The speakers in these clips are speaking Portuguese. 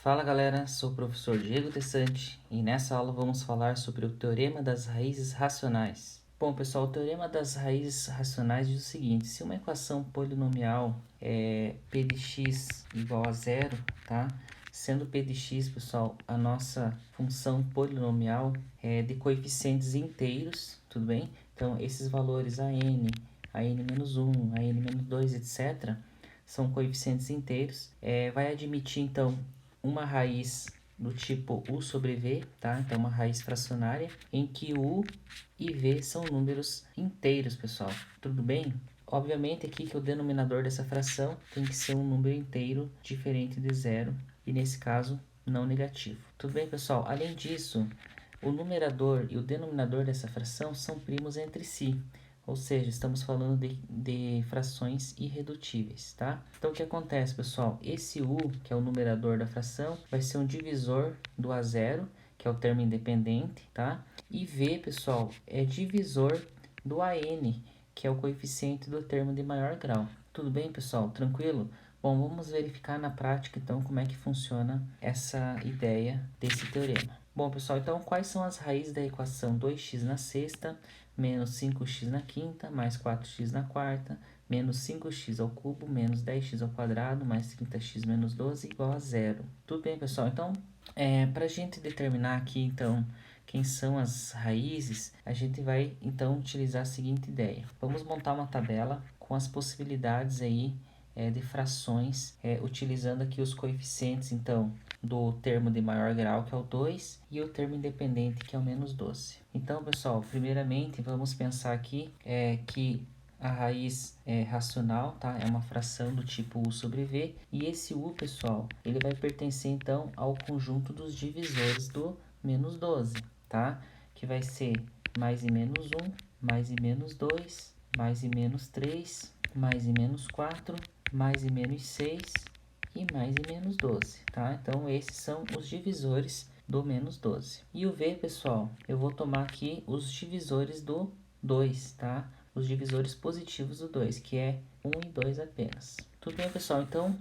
Fala galera, sou o professor Diego Tessante e nessa aula vamos falar sobre o Teorema das Raízes Racionais. Bom pessoal, o Teorema das Raízes Racionais diz o seguinte: se uma equação polinomial é p de x igual a zero, tá? Sendo p de x, pessoal, a nossa função polinomial é de coeficientes inteiros, tudo bem? Então esses valores a n menos 1, a n menos 2, etc., são coeficientes inteiros. Vai admitir então uma raiz do tipo u sobre v, tá? Então, uma raiz fracionária em que u e v são números inteiros, pessoal. Tudo bem? Obviamente aqui que o denominador dessa fração tem que ser um número inteiro diferente de zero e, nesse caso, não negativo. Tudo bem, pessoal? Além disso, o numerador e o denominador dessa fração são primos entre si. Ou seja, estamos falando de frações irredutíveis, tá? Então, o que acontece, pessoal? Esse u, que é o numerador da fração, vai ser um divisor do a zero, que é o termo independente, tá? E v, pessoal, é divisor do an, que é o coeficiente do termo de maior grau. Tudo bem, pessoal? Tranquilo? Bom, vamos verificar na prática, então, como é que funciona essa ideia desse teorema. Bom, pessoal, então, quais são as raízes da equação 2x na sexta menos 5x na quinta, mais 4x na quarta, menos 5x ao cubo, menos 10x ao quadrado, mais 30x menos 12, igual a zero. Tudo bem, pessoal? Então, para a gente determinar aqui, então, quem são as raízes, a gente vai, então, utilizar a seguinte ideia. Vamos montar uma tabela com as possibilidades aí de frações, utilizando aqui os coeficientes, então, do termo de maior grau, que é o 2, e o termo independente, que é o menos 12. Então, pessoal, primeiramente, vamos pensar aqui que a raiz racional, tá? É uma fração do tipo u sobre v, e esse u, pessoal, ele vai pertencer, então, ao conjunto dos divisores do menos 12, tá? Que vai ser mais e menos 1, mais e menos 2, mais e menos 3, mais e menos 4, mais e menos 6 e mais e menos 12, tá? Então, esses são os divisores do menos 12. E o v, pessoal, eu vou tomar aqui os divisores do 2, tá? Os divisores positivos do 2, que é 1 e 2 apenas. Tudo bem, pessoal? Então,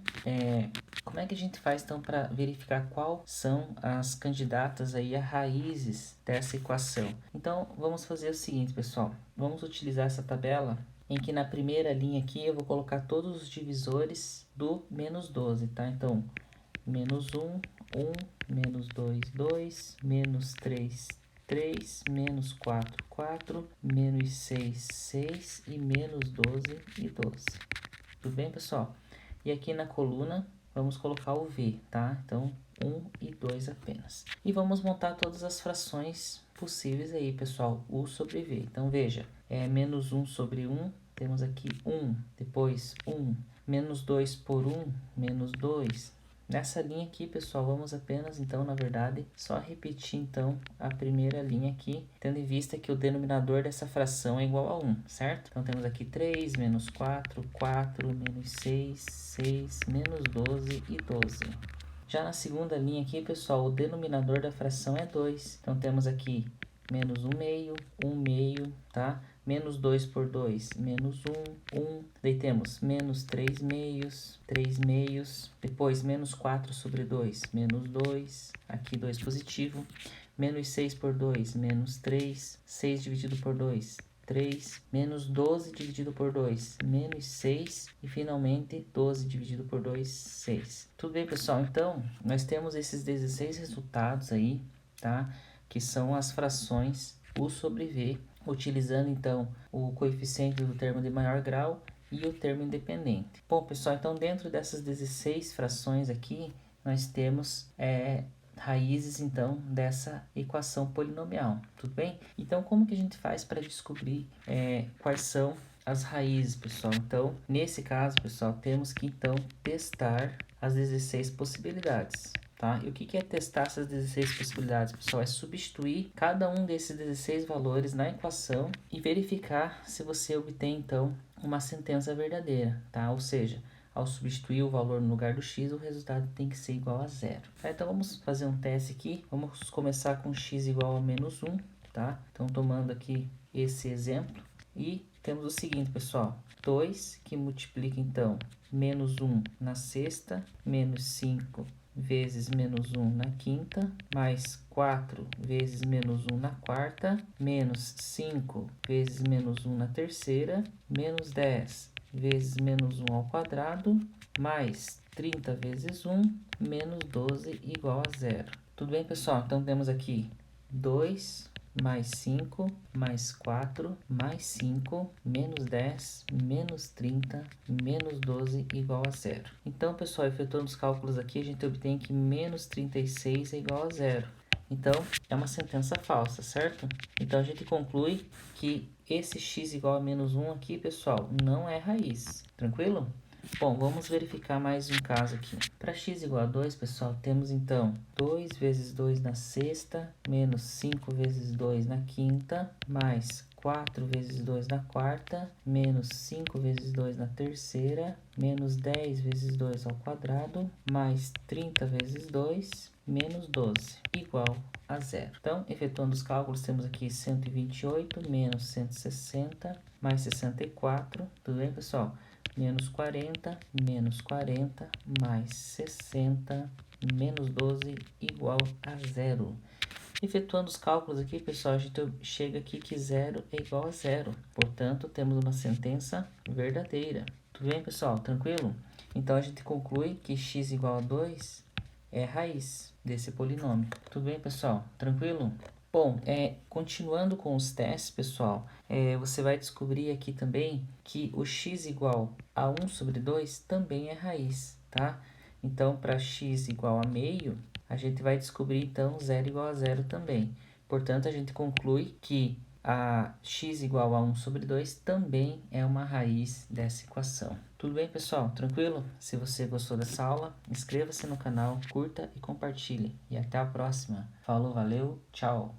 como é que a gente faz, então, para verificar quais são as candidatas aí a raízes dessa equação? Então, vamos fazer o seguinte, pessoal. Vamos utilizar essa tabela em que na primeira linha aqui eu vou colocar todos os divisores do menos 12, tá? Então, menos 1, 1, menos 2, 2, menos 3, 3, menos 4, 4, menos 6, 6 e menos 12 e 12. Tudo bem, pessoal? E aqui na coluna vamos colocar o v, tá? Então, 1 e 2 apenas. E vamos montar todas as frações possíveis aí, pessoal, u sobre v. Então, veja, menos 1 sobre 1, temos aqui 1, depois 1, menos 2 por 1, menos 2. Nessa linha aqui, pessoal, vamos apenas, então, na verdade, só repetir, então, a primeira linha aqui, tendo em vista que o denominador dessa fração é igual a 1, certo? Então, temos aqui 3, menos 4, 4, menos 6, 6, menos 12 e 12. Já na segunda linha aqui, pessoal, o denominador da fração é 2. Então, temos aqui menos 1 meio, 1 meio, tá? Menos 2 por 2, menos 1, 1. Daí temos menos 3 meios, 3 meios. Depois, menos 4 sobre 2, menos 2. Aqui, 2 positivo. Menos 6 por 2, menos 3. 6 dividido por 2, 3, menos 12 dividido por 2, menos 6, e finalmente 12 dividido por 2, 6. Tudo bem, pessoal? Então, nós temos esses 16 resultados aí, tá? Que são as frações u sobre v, utilizando então o coeficiente do termo de maior grau e o termo independente. Bom, pessoal, então dentro dessas 16 frações aqui, nós temos raízes, então, dessa equação polinomial, tudo bem? Então, como que a gente faz para descobrir quais são as raízes, pessoal? Então, nesse caso, pessoal, temos que, então, testar as 16 possibilidades, tá? E o que é testar essas 16 possibilidades, pessoal? É substituir cada um desses 16 valores na equação e verificar se você obtém, então, uma sentença verdadeira, tá? Ou seja, ao substituir o valor no lugar do x, o resultado tem que ser igual a zero. Tá? Então, vamos fazer um teste aqui. Vamos começar com x igual a menos 1, tá? Então, tomando aqui esse exemplo. E temos o seguinte, pessoal. 2 que multiplica, então, menos 1 na sexta, menos 5 vezes menos 1 na quinta, mais 4 vezes menos 1 na quarta, menos 5 vezes menos 1 na terceira, menos 10 vezes menos 1 ao quadrado, mais 30 vezes 1, menos 12 igual a zero. Tudo bem, pessoal? Então, temos aqui 2 mais 5, mais 4, mais 5, menos 10, menos 30, menos 12 igual a zero. Então, pessoal, efetuando os cálculos aqui, a gente obtém que menos 36 é igual a zero. Então, é uma sentença falsa, certo? Então, a gente conclui que esse x igual a menos 1 aqui, pessoal, não é raiz. Tranquilo? Bom, vamos verificar mais um caso aqui. Para x igual a 2, pessoal, temos então 2 vezes 2 na sexta, menos 5 vezes 2 na quinta, mais 4 vezes 2 na quarta, menos 5 vezes 2 na terceira, menos 10 vezes 2 ao quadrado, mais 30 vezes 2, menos 12, igual a zero. Então, efetuando os cálculos, temos aqui 128 menos 160, mais 64, tudo bem, pessoal? Menos 40, mais 60, menos 12, igual a zero. Efetuando os cálculos aqui, pessoal, a gente chega aqui que zero é igual a zero. Portanto, temos uma sentença verdadeira. Tudo bem, pessoal? Tranquilo? Então, a gente conclui que x igual a 2 é a raiz desse polinômio. Tudo bem, pessoal? Tranquilo? Bom, continuando com os testes, pessoal, você vai descobrir aqui também que o x igual a 1 sobre 2 também é raiz, tá? Então, para x igual a meio, a gente vai descobrir, então, zero igual a zero também. Portanto, a gente conclui que a x igual a 1 sobre 2 também é uma raiz dessa equação. Tudo bem, pessoal? Tranquilo? Se você gostou dessa aula, inscreva-se no canal, curta e compartilhe. E até a próxima. Falou, valeu, tchau!